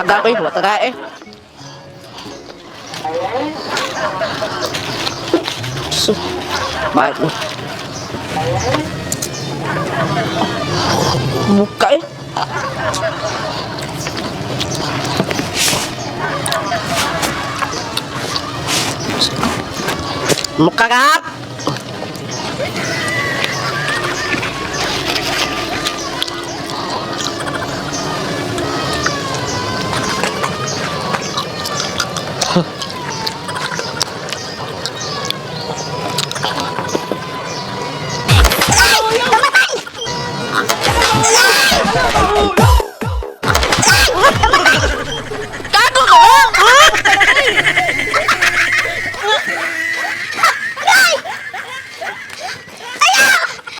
Mata ko, mata na eh. So, bakit mo? Buka eh. Muka kap.